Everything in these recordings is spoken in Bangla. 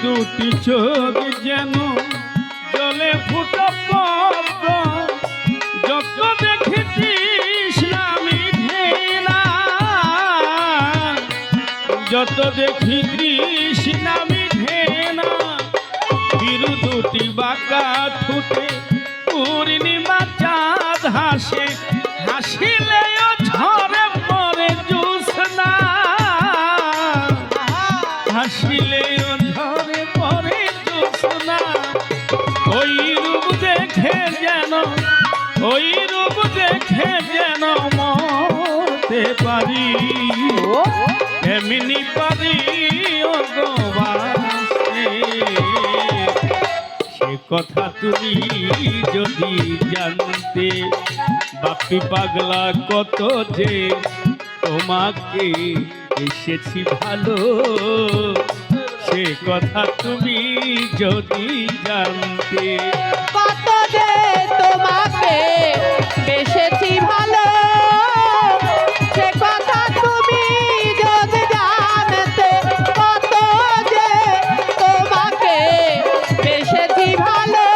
দুটি চোখ যেন জলে ফুটা পদ্ম, যত দেখি তৃষ্ণা মিটে না, যত দেখি তৃষ্ণা মিটে না। বিরু দুটি বাঁকা ঠোঁটে পূর্ণিমা চাঁদ হাসে, হাসিলেও ঝরে পড়ে জ্যোৎস্না, হাসিলেও ঝরে পড়ে জ্যোৎস্না। ওই রূপ দেখে যেন, ওই রূপ দেখে যেন মরতে পারি, এমনি পারি ও গো বাঁচতে। সে কথা তুমি যদি জানতে, বাপি পাগলা কত যে তোমাকে এসেছি ভালো, সে কথা তুমি যদি জানতে। কত যে তোমাকে বেসেছি ভালো, সে কথা তুমি যদি জানতে। কত যে তোমাকে বেসেছি ভালো,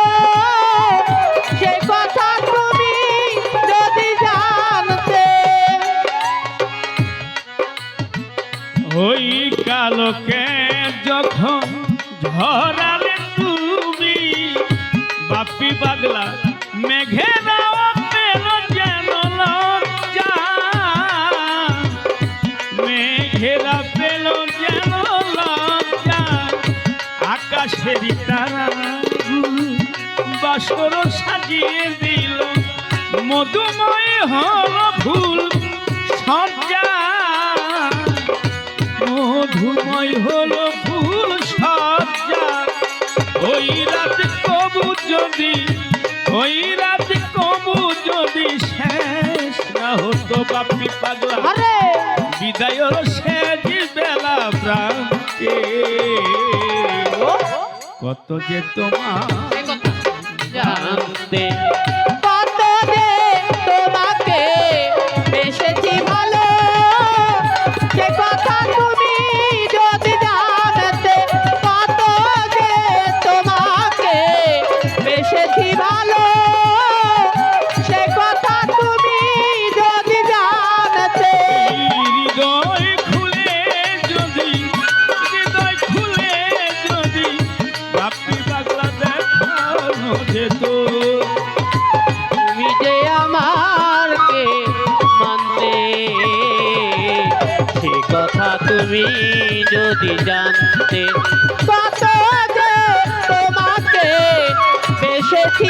সে কথা তুমি যদি জানতে। ওই কালকে যখন ঝরালে তুমি, বাপি পাগলা মেঘেরাও পেল যেন লজ্জা, মেঘেরা পেল যেন লজ্জা। আকাশেরই তারা বাসর সাজিয়ে দিল, মধুময় হল ফুল সজ্জা, মধুময় হলো ফুল সজ্জা। ওই রাত কবু যদি, ওই রাত কবু যদি শেষ না হতো বাপি পাগলা, বিদায়ের শেষ বেলা প্রান্তে। কত যে তোমার জানতে। কত যে তোমাকে বেসেছি ভালো, সে কথা তুমি যদি জানতে। কত যে তোমাকে বেসেছি ভালো, সে কথা তুমি যদি জানতে। হৃদয় খুলে যদি, হৃদয় খুলে যদি বাপি পাগলা দেখানো যেত, তুমি যে আমারকে মানতে, সে কথা তুমি যদি জানতে। কত যে তোমাকে বেসেছি